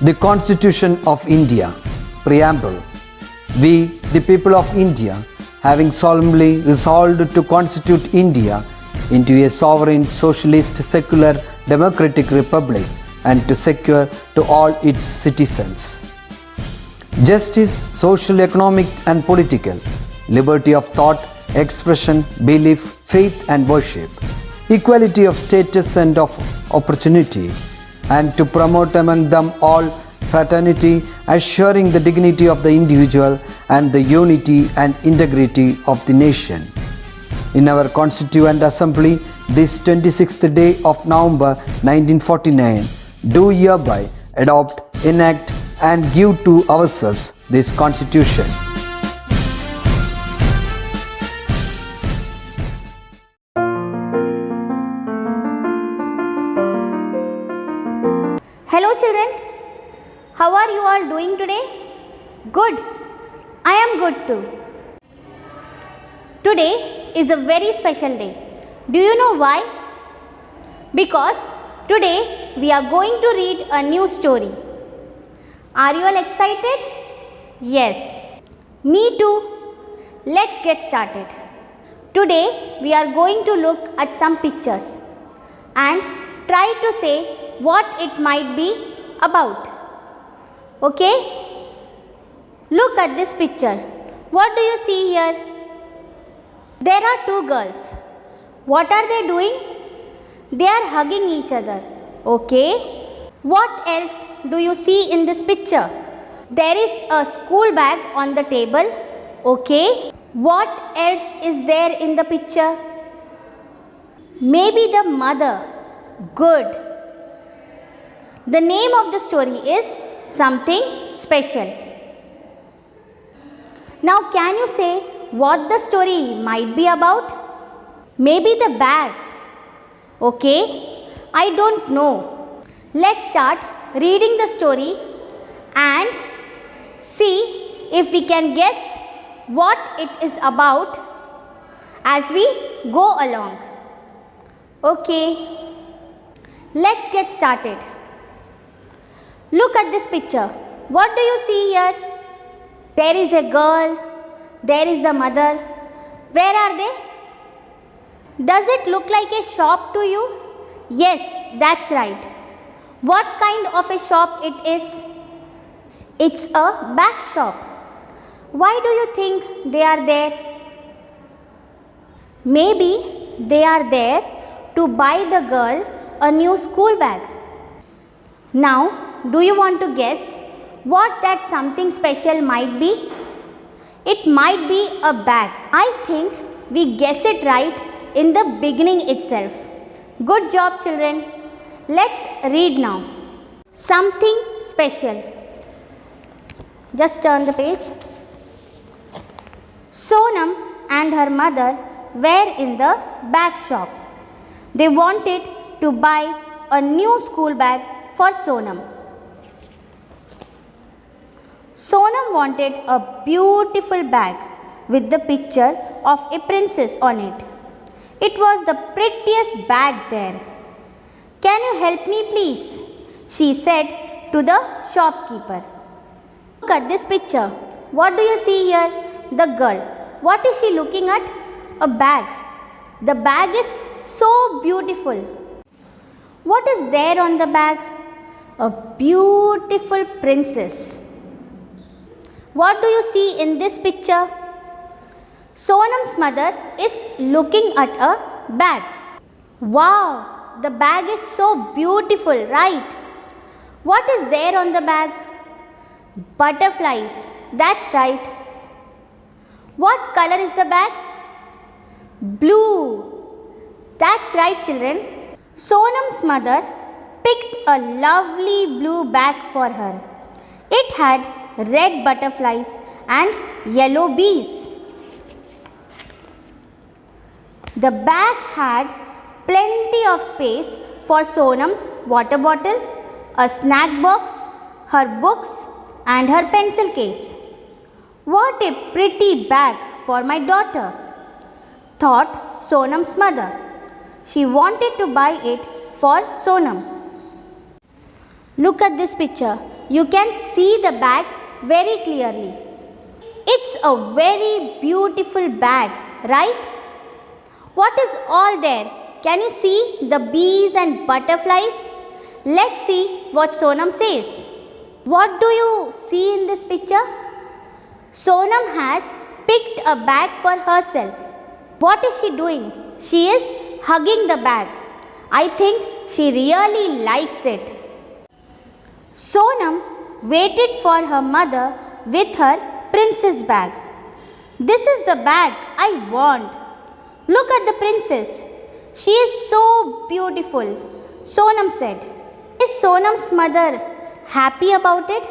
The Constitution of India, Preamble. We, the people of India, having solemnly resolved to constitute India into a sovereign, socialist, secular, democratic republic and to secure to all its citizens justice, social, economic and political, liberty of thought, expression, belief, faith and worship, equality of status and of opportunity, and to promote among them all fraternity, assuring the dignity of the individual and the unity and integrity of the nation. In our Constituent Assembly, this 26th day of November 1949, do hereby adopt, enact and give to ourselves this Constitution. Hello children, how are you all doing today? Good, I am good too. Today is a very special day. Do you know why? Because today we are going to read a new story. Are you all excited? Yes, me too. Let's get started. Today we are going to look at some pictures and try to say what it might be about. Okay? Look at this picture. What do you see here? There are two girls. What are they doing? They are hugging each other. Okay? What else do you see in this picture? There is a school bag on the table. Okay? What else is there in the picture? Maybe the mother. Good. The name of the story is Something Special. Now can you say what the story might be about? Maybe the bag. Okay, I don't know. Let's start reading the story and see if we can guess what it is about as we go along. Okay, let's get started. Look at this picture. What do you see here? There is a girl. There is the mother. Where are they? Does it look like a shop to you? Yes, that's right. What kind of a shop it is? It's a bag shop. Why do you think they are there? Maybe they are there to buy the girl a new school bag. Now, do you want to guess what that something special might be? It might be a bag. I think we guess it right in the beginning itself. Good job children. Let's read now. Something special. Just turn the page. Sonam and her mother were in the bag shop. They wanted to buy a new school bag for Sonam. Sonam wanted a beautiful bag with the picture of a princess on it. It was the prettiest bag there. Can you help me please? She said to the shopkeeper. Look at this picture. What do you see here? The girl. What is she looking at? A bag. The bag is so beautiful. What is there on the bag? A beautiful princess. What do you see in this picture? Sonam's mother is looking at a bag. Wow, the bag is so beautiful, right? What is there on the bag? Butterflies, that's right. What color is the bag? Blue. That's right children. Sonam's mother picked a lovely blue bag for her. It had red butterflies and yellow bees. The bag had plenty of space for Sonam's water bottle, a snack box, her books and her pencil case. What a pretty bag for my daughter, thought Sonam's mother. She wanted to buy it for Sonam. Look at this picture. you can see the bag very clearly. It's a very beautiful bag, right? What is all there? Can you see the bees and butterflies? Let's see what Sonam says. What do you see in this picture? Sonam has picked a bag for herself. What is she doing? She is hugging the bag. I think she really likes it. Sonam waited for her mother with her princess bag. This is the bag I want. Look at the princess. She is so beautiful, Sonam said. Is Sonam's mother happy about it?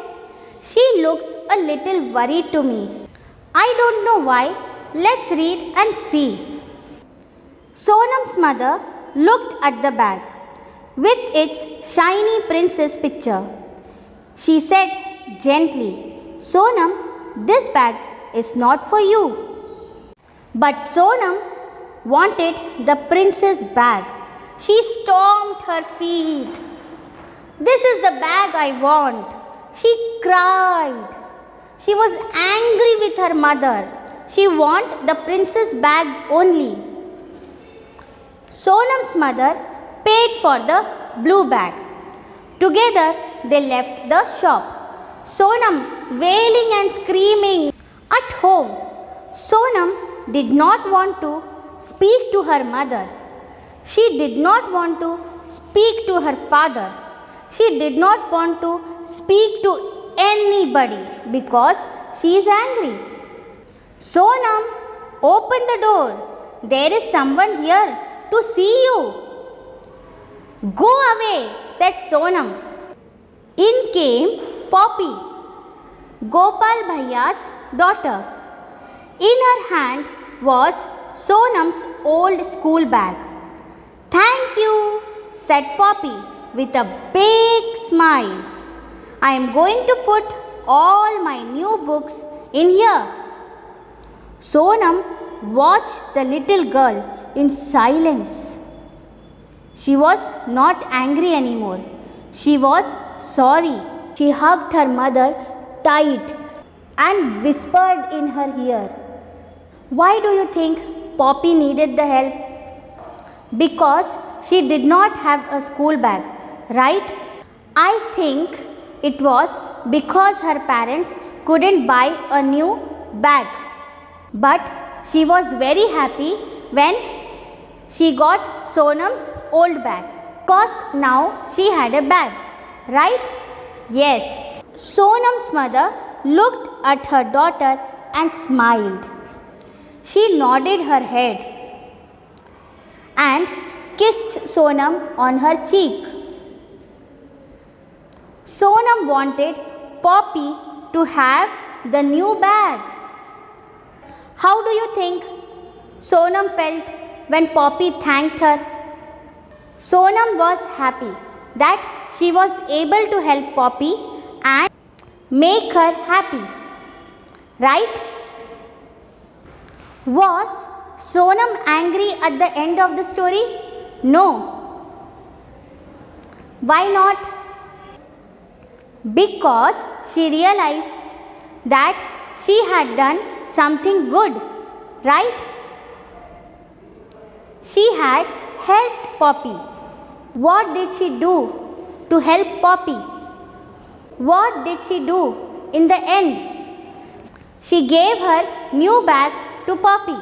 She looks a little worried to me. I don't know why. Let's read and see. Sonam's mother looked at the bag with its shiny princess picture. She said gently, Sonam, this bag is not for you. But Sonam wanted the princess bag. She stomped her feet. This is the bag I want. She cried. She was angry with her mother. She wanted the princess bag only. Sonam's mother paid for the blue bag. Together they left the shop. Sonam wailing and screaming. At home, Sonam did not want to speak to her mother. She did not want to speak to her father. She did not want to speak to anybody because she is angry. Sonam, open the door. There is someone here to see you. Go away, said Sonam. In came Poppy, Gopal Bhaiya's daughter. In her hand was Sonam's old school bag. Thank you, said Poppy with a big smile. I am going to put all my new books in here. Sonam watched the little girl in silence. She was not angry anymore. She was sorry. She hugged her mother tight and whispered in her ear. Why do you think Poppy needed the help? Because she did not have a school bag, right? I think it was because her parents couldn't buy a new bag. But she was very happy when she got Sonam's old bag. Because now she had a bag, right? Yes. Sonam's mother looked at her daughter and smiled. She nodded her head and kissed Sonam on her cheek. Sonam wanted Poppy to have the new bag. How do you think Sonam felt when Poppy thanked her? Sonam was happy that she was able to help Poppy and make her happy, right? Was Sonam angry at the end of the story? No. Why not? Because she realized that she had done something good, right? She had helped Poppy. What did she do to help Poppy? What did she do in the end? She gave her new bag to Poppy.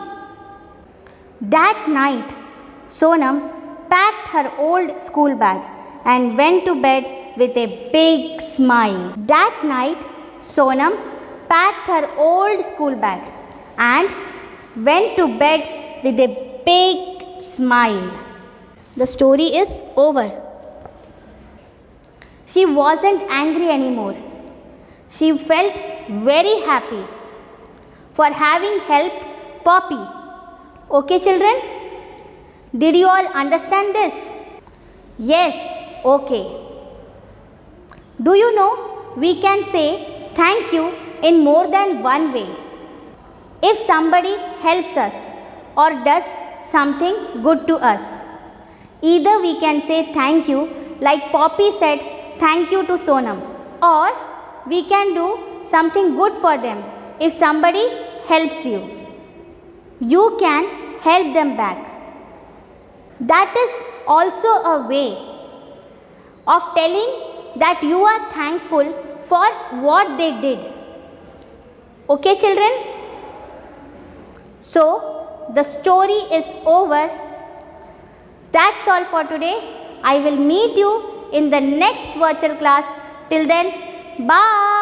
That night, Sonam packed her old school bag and went to bed with a big smile. That night, Sonam packed her old school bag and went to bed with a big smile. The story is over. She wasn't angry anymore. She felt very happy for having helped Poppy. Okay, children? Did you all understand this? Yes, okay. Do you know we can say thank you in more than one way? If somebody helps us or does something good to us, either we can say thank you like Poppy said thank you to Sonam, or we can do something good for them. If somebody helps you, you can help them back. That is also a way of telling that you are thankful for what they did. Okay, children? So, the story is over. That's all for today. I will meet you in the next virtual class. Till then, bye.